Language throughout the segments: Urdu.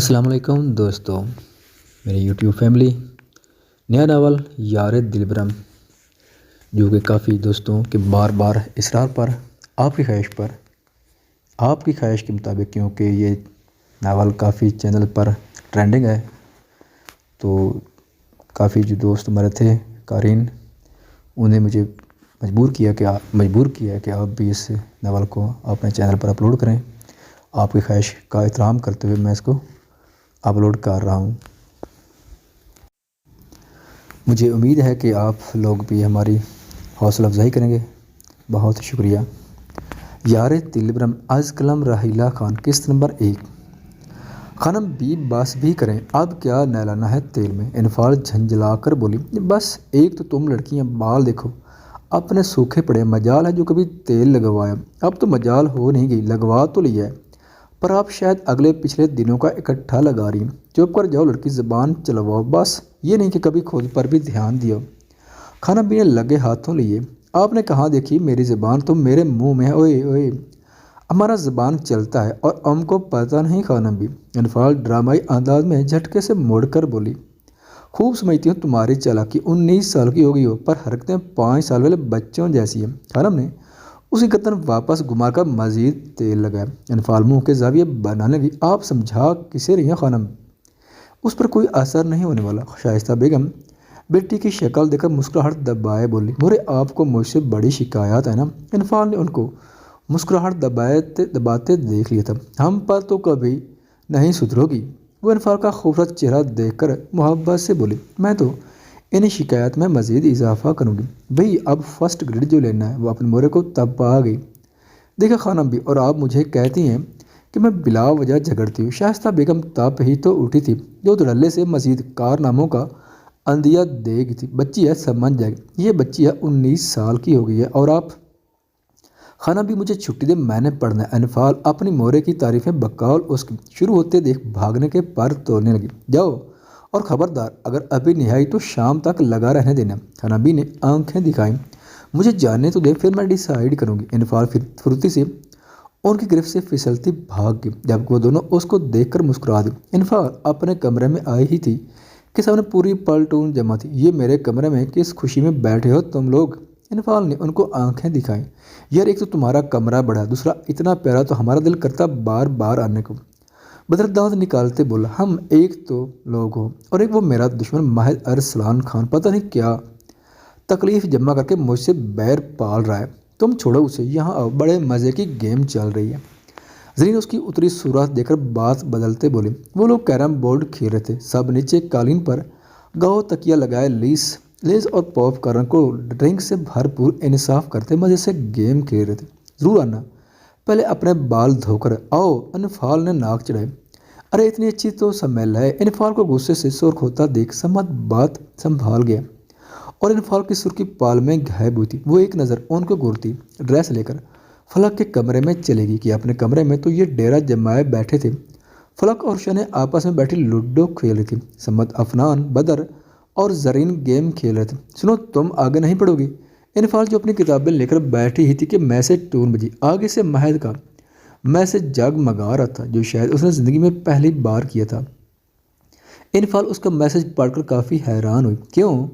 السلام علیکم دوستوں، میری یوٹیوب فیملی، نیا ناول یار دلبرم جو کہ کافی دوستوں کے بار بار اصرار پر آپ کی خواہش کے مطابق، کیونکہ یہ ناول کافی چینل پر ٹرینڈنگ ہے، تو کافی جو دوست ہمارے تھے قارئین، انہیں مجھے مجبور کیا ہے کہ آپ بھی اس ناول کو اپنے چینل پر اپلوڈ کریں۔ آپ کی خواہش کا احترام کرتے ہوئے میں اس کو اپلوڈ کر رہا ہوں۔ مجھے امید ہے کہ آپ لوگ بھی ہماری حوصلہ افزائی کریں گے۔ بہت شکریہ۔ یار دلبرم از قلم راحیلہ خان، قسط نمبر 1۔ خانم بھی بس بھی کریں، اب کیا نہلانا ہے تیل میں؟ انفال جھنجھلا کر بولی، بس ایک تو تم لڑکیاں، بال دیکھو اپنے سوکھے پڑے، مجال ہے جو کبھی تیل لگوایا، اب تو مجال ہو نہیں گئی، لگوا تو لیا ہے پر آپ شاید اگلے پچھلے دنوں کا اکٹھا لگا رہی ہیں۔ چپ کر جاؤ لڑکی، زبان چلواؤ، بس یہ نہیں کہ کبھی خود پر بھی دھیان دیا۔ خانم بھی نے لگے ہاتھوں لیے، آپ نے کہاں دیکھی میری زبان؟ تو میرے منہ میں ہے، اوئے اوئے ہمارا زبان چلتا ہے اور ہم کو پتہ نہیں۔ خانم بھی انفال ڈرامائی انداز میں جھٹکے سے مڑ کر بولی، خوب سمجھتی ہوں تمہاری چالاکی، 19 سال کی ہو گئی ہو پر حرکتیں 5 سال والے بچوں جیسی ہیں۔ خانم نے اسی گردن واپس گھما کر مزید تیل لگایا۔ انفال منہ کے زاویے بنانے لگی، آپ سمجھا کسے رہی ہیں خانم؟ اس پر کوئی اثر نہیں ہونے والا۔ شائستہ بیگم بیٹی کی شکل دیکھ کر مسکراہٹ دبائے بولی، مورے آپ کو مجھ سے بڑی شکایت ہے نا؟ انفال نے ان کو مسکراہٹ دباتے دیکھ لیا تھا، ہم پر تو کبھی نہیں سدھرو گی۔ وہ انفال کا خوبصورت چہرہ دیکھ کر محبت سے بولی، میں تو انہیں شکایت میں مزید اضافہ کروں گی بھئی، اب فرسٹ گریڈ جو لینا ہے وہ اپنے مورے کو تب پا گئی۔ دیکھا خانم بھی، اور آپ مجھے کہتی ہیں کہ میں بلا وجہ جھگڑتی ہوں۔ شائستہ بیگم تب ہی تو اٹھی تھی جو دھڑلے سے مزید کارناموں کا اندیہ دے گی تھی، بچی ہے سمجھ جائے گی، یہ بچی ہے 19 سال کی ہو گئی ہے اور آپ؟ خانم بھی مجھے چھٹی دے، میں نے پڑھنا ہے۔ انفال اپنی مورے کی تعریفیں بقول اس کی شروع ہوتے دیکھ بھاگنے کے پر توڑنے لگی، جاؤ اور خبردار اگر ابھی نہیں آئی تو شام تک لگا رہنے دینا۔ خانم بھی نے آنکھیں دکھائیں، مجھے جاننے تو دے، پھر میں ڈیسائیڈ کروں گی۔ انفال پھرتی سے ان کی گرفت سے پھسلتی بھاگ گئی، جبکہ وہ دونوں اس کو دیکھ کر مسکرا دی۔ انفال اپنے کمرے میں آئی ہی تھی کہ سامنے پوری پلٹون جمع تھی، یہ میرے کمرے میں کس خوشی میں بیٹھے ہو تم لوگ؟ انفال نے ان کو آنکھیں دکھائیں، یار ایک تو تمہارا کمرہ بڑا، دوسرا اتنا پیارا تو ہمارا دل کرتا بار بار آنے کو۔ بدر دانت نکالتے بولا، ہم ایک تو لوگ ہو اور ایک وہ میرا دشمن ماہد ارسلان خان، پتہ نہیں کیا تکلیف جمع کر کے مجھ سے بیر پال رہا ہے۔ تم چھوڑو اسے، یہاں آؤ، بڑے مزے کی گیم چل رہی ہے۔ زرین اس کی اتری صورت دیکھ کر بات بدلتے بولے، وہ لوگ کیرم بورڈ کھیل رہے تھے، سب نیچے قالین پر گاؤ تکیا لگائے لیز اور پاپ کارن کو ڈرنک سے بھرپور انصاف کرتے مزے سے گیم کھیل رہے تھے۔ ضرور آنا، پہلے اپنے بال دھو کر آؤ۔ انفال نے ناک چڑھائے، ارے اتنی اچھی تو سمیل ہے۔ انفال کو غصے سے سرخ ہوتا دیکھ سمت بات سنبھال گیا اور انفال کی سرخی پال میں غائب ہوئی تھی۔ وہ ایک نظر ان کو گورتی ڈریس لے کر فلک کے کمرے میں چلے گی کہ اپنے کمرے میں تو یہ ڈیرا جمائے بیٹھے تھے۔ فلک اور شنے آپس میں بیٹھی لوڈو کھیل رہی تھی، سمت افنان، بدر اور زرین گیم کھیل رہے تھے۔ سنو، تم آگے نہیں پڑھو گی؟ انفال جو اپنی کتابیں لے کر بیٹھی ہی تھی کہ میسج ٹون بجی، آگے سے ماہد کا میسج جگمگا رہا تھا جو شاید اس نے زندگی میں پہلی بار کیا تھا۔ انفال اس کا میسج پڑھ کر کافی حیران ہوئی۔ کیوں؟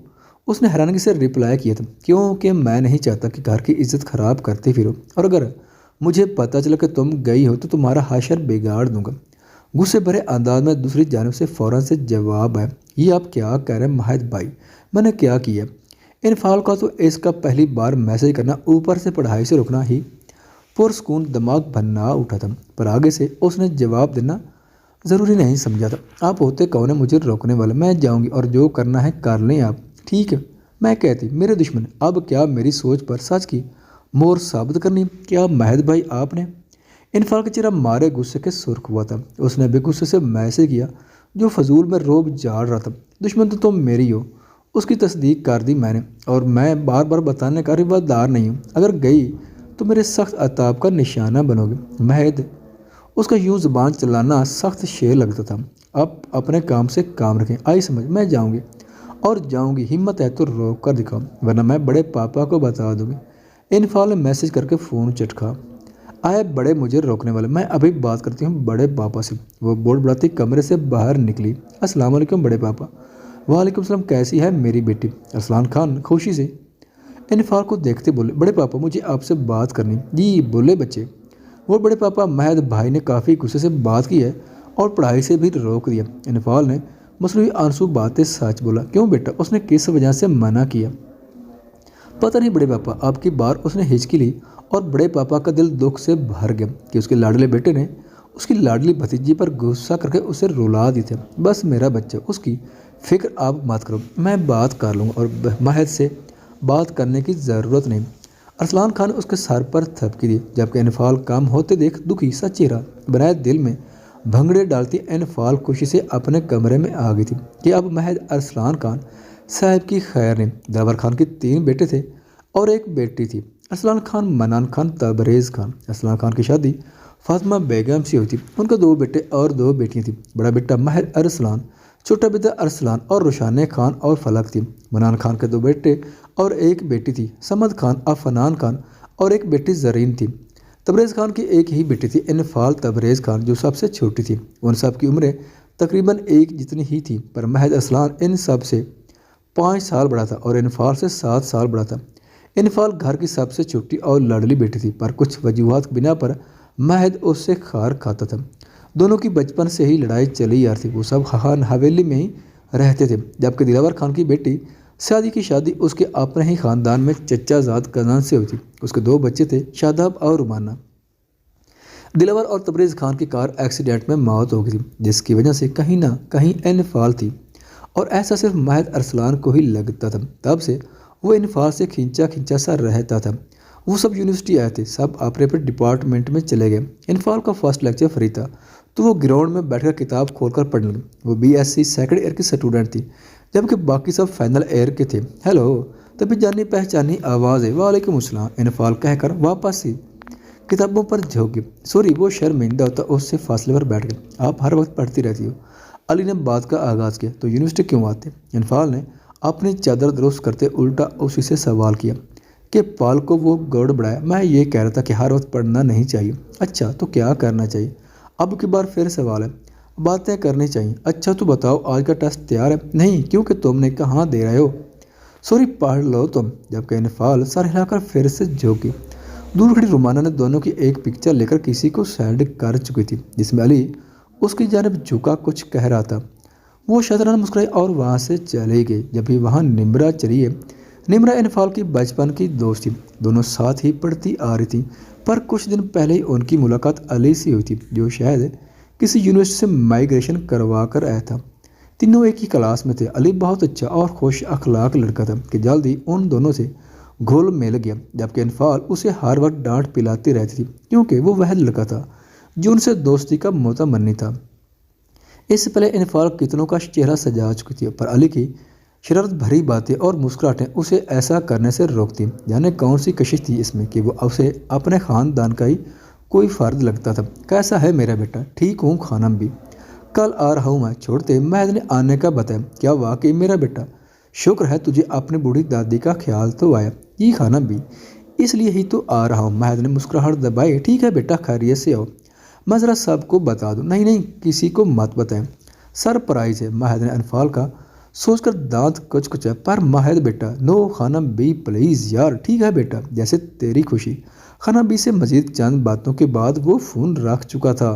اس نے حیرانگی سے رپلائی کیا تھا، کیونکہ میں نہیں چاہتا کہ گھر کی عزت خراب کرتے پھرو، اور اگر مجھے پتہ چلا کہ تم گئی ہو تو تمہارا حشر بگاڑ دوں گا۔ غصے بھرے انداز میں دوسری جانب سے فوراً سے جواب آیا، یہ آپ کیا کہہ رہے ہیں ماہد بھائی، میں نے کیا کیا؟ انفال کا تو اس کا پہلی بار میسج کرنا، اوپر سے پڑھائی سے رکنا ہی پرسکون دماغ بنا اٹھا تھا، پر آگے سے اس نے جواب دینا ضروری نہیں سمجھا تھا۔ آپ ہوتے کون ہیں مجھے روکنے والے؟ میں جاؤں گی اور جو کرنا ہے کر لیں آپ، ٹھیک ہے؟ میں کہتی میرے دشمن، اب کیا میری سوچ پر سچ کی مور ثابت کرنی؟ کیا ماہد بھائی آپ نے؟ انفال کا چہرہ مارے غصے کے سرخ ہوا تھا، اس نے بھی غصے سے میسج کیا جو فضول میں روب جاڑ رہا تھا، دشمن تو تم میری ہو۔ اس کی تصدیق کر دی میں نے، اور میں بار بار بتانے کا روادار نہیں ہوں، اگر گئی تو میرے سخت عتاب کا نشانہ بنو گے۔ ماہد، اس کا یوں زبان چلانا سخت شعر لگتا تھا۔ اب اپنے کام سے کام رکھیں، آئی سمجھ؟ میں جاؤں گی اور جاؤں گی، ہمت ہے تو روک کر دکھاؤ ورنہ میں بڑے پاپا کو بتا دوں گی۔ انفال نے میسج کر کے فون چٹکا، آئے بڑے مجھے روکنے والے، میں ابھی بات کرتی ہوں بڑے پاپا سے۔ وہ بورڈ بڑھاتی کمرے سے باہر نکلی۔ السلام علیکم بڑے پاپا۔ وعلیکم السلام، کیسی ہے میری بیٹی؟ ارسلان خان خوشی سے انفال کو دیکھتے بولے، بڑے پاپا مجھے آپ سے بات کرنی۔ جی بولے بچے۔ وہ بڑے پاپا مہد بھائی نے کافی غصے سے بات کی ہے اور پڑھائی سے بھی روک دیا۔ انفال نے مصنوعی آنسو باتیں سچ بولا۔ کیوں بیٹا، اس نے کس وجہ سے منع کیا؟ پتہ نہیں بڑے پاپا، آپ کی بار اس نے ہچکی لی اور بڑے پاپا کا دل دکھ سے بھر گیا کہ اس کے لاڈلے بیٹے نے اس کی لاڈلی بھتیجی پر غصہ کر کے اسے رلا دی تھے۔ بس میرا بچہ، اس کی فکر آپ مت کرو، میں بات کر لوں گا اور مہد سے بات کرنے کی ضرورت نہیں۔ ارسلان خان نے اس کے سر پر تھپکی دی، جبکہ انفال کام ہوتے دیکھ دکھی سا چہرہ بنائے دل میں بھنگڑے ڈالتی انفال خوشی سے اپنے کمرے میں آ گئی تھی کہ اب مہد ارسلان خان صاحب کی خیر نہیں۔ دلاور خان کے 3 بیٹے تھے اور ایک بیٹی تھی، ارسلان خان، منان خان، تبریز خان۔ ارسلان خان کی شادی فاطمہ بیگم سے ہوئی تھی۔ ان کے 2 بیٹے اور 2 بیٹیاں تھیں۔ بڑا بیٹا مہد ارسلان، چھوٹا بیٹا ارسلان اور روشانہ خان اور فلک تھی۔ منان خان کے 2 بیٹے اور ایک بیٹی تھی، سمد خان، افنان خان اور ایک بیٹی زرین تھی۔ تبریز خان کی ایک ہی بیٹی تھی، انفال تبریز خان، جو سب سے چھوٹی تھی۔ ان سب کی عمریں تقریباً ایک جتنی ہی تھی، پر مہد ارسلان ان سب سے 5 سال بڑا تھا اور انفال سے 7 سال بڑا تھا۔ انفال گھر کی سب سے چھوٹی اور لاڈلی بیٹی تھی، پر کچھ وجوہات کی بنا پر مہد اس سے کھار کھاتا تھا۔ دونوں کی بچپن سے ہی لڑائی چلی آ رہی تھی۔ وہ سب خان حویلی میں ہی رہتے تھے، جبکہ دلاور خان کی بیٹی سعدی کی شادی اس کے اپنے ہی خاندان میں چچا زاد کزن سے ہوئی تھی۔ اس کے 2 بچے تھے، شاداب اور رومانہ۔ دلاور اور تبریز خان کی کار ایکسیڈنٹ میں موت ہو گئی تھی، جس کی وجہ سے کہیں نہ کہیں انفال تھی، اور ایسا صرف مہد ارسلان کو ہی لگتا تھا۔ تب سے وہ انفال سے کھینچا کھینچا سا رہتا تھا۔ وہ سب یونیورسٹی آئے تھے، سب اپنے اپنے ڈپارٹمنٹ میں چلے گئے۔ انفال کا فرسٹ لیکچر فری تھا تو وہ گراؤنڈ میں بیٹھ کر کتاب کھول کر پڑھنے لگی۔ وہ BSc سیکنڈ ایئر کی اسٹوڈنٹ تھی، جبکہ باقی سب فائنل ایئر کے تھے۔ ہیلو، تبھی جانی پہچانی آواز ہے، وعلیکم السلام، انفال کہہ کر واپس ہی کتابوں پر جھک گئی۔ سوری، وہ شرمندہ ہوتا اس سے فاصلے پر بیٹھ گئی۔ آپ ہر وقت پڑھتی رہتی ہو۔ علی نے بات کا آغاز کیا، تو یونیورسٹی کیوں آتے؟ انفال نے اپنی چادر درست کرتے الٹا اسی سے سوال کیا کہ پال کو وہ گڑ بڑھایا۔ میں یہ کہہ رہا تھا کہ ہر وقت پڑھنا نہیں چاہیے۔ اچھا، تو کیا کرنا چاہیے؟ اب کی بار پھر سوال ہے۔ باتیں کرنی چاہیے۔ اچھا تو بتاؤ، آج کا ٹیسٹ تیار ہے؟ نہیں، کیونکہ تم نے کہاں دے رہے ہو؟ سوری، پڑھ لو تم۔ جبکہ انفال سر ہلا کر پھر سے جھک گئی۔ دور کھڑی رومانہ نے دونوں کی ایک پکچر لے کر کسی کو سینڈ کر چکی تھی، جس میں علی اس کی جانب جھکا کچھ کہہ رہا تھا۔ وہ شاطرانہ مسکرائی اور وہاں سے چلی گئی۔ جبھی وہاں نمرہ چلی ہے۔ نمرہ انفال کی بچپن کی دوست تھی، دونوں ساتھ ہی پڑھتی آ رہی تھیں، پر کچھ دن پہلے ہی ان کی ملاقات علی سے ہوئی تھی، جو شاید کسی یونیورسٹی سے مائیگریشن کروا کر آیا تھا۔ تینوں ایک ہی کلاس میں تھے۔ علی بہت اچھا اور خوش اخلاق لڑکا تھا کہ جلدی ان دونوں سے گھل مل گیا، جبکہ انفال اسے ہر وقت ڈانٹ پلاتی رہتی تھی، کیونکہ وہ لڑکا تھا جو ان سے دوستی کا متمنی تھا۔ اس سے پہلے انفال کتنوں کا چہرہ سجا چکی تھی، پر علی کی شرارت بھری باتیں اور مسکراہٹیں اسے ایسا کرنے سے روکتی۔ جانے کون سی کشش تھی اس میں کہ وہ اسے اپنے خاندان کا ہی کوئی فرد لگتا تھا۔ کیسا ہے میرا بیٹا؟ ٹھیک ہوں خانم بھی، کل آ رہا ہوں میں۔ چھوڑتے مہد نے آنے کا بتایا۔ کیا واقعی میرا بیٹا؟ شکر ہے تجھے اپنی بوڑھی دادی کا خیال تو آیا۔ جی خانم بھی، اس لیے ہی تو آ رہا ہوں۔ مہد نے مسکراہٹ دبائی۔ ٹھیک ہے بیٹا، خیریت سے آؤ، میں ذرا سب کو بتا دوں۔ نہیں نہیں، کسی کو مت بتائیں، سرپرائز ہے۔ مہد نے انفال کا سوچ کر دانت کچکچا۔ پر مہد بیٹا، نو خانم بی پلیز یار۔ ٹھیک ہے بیٹا، جیسے تیری خوشی۔ خانم بی سے مزید چند باتوں کے بعد وہ فون رکھ چکا تھا۔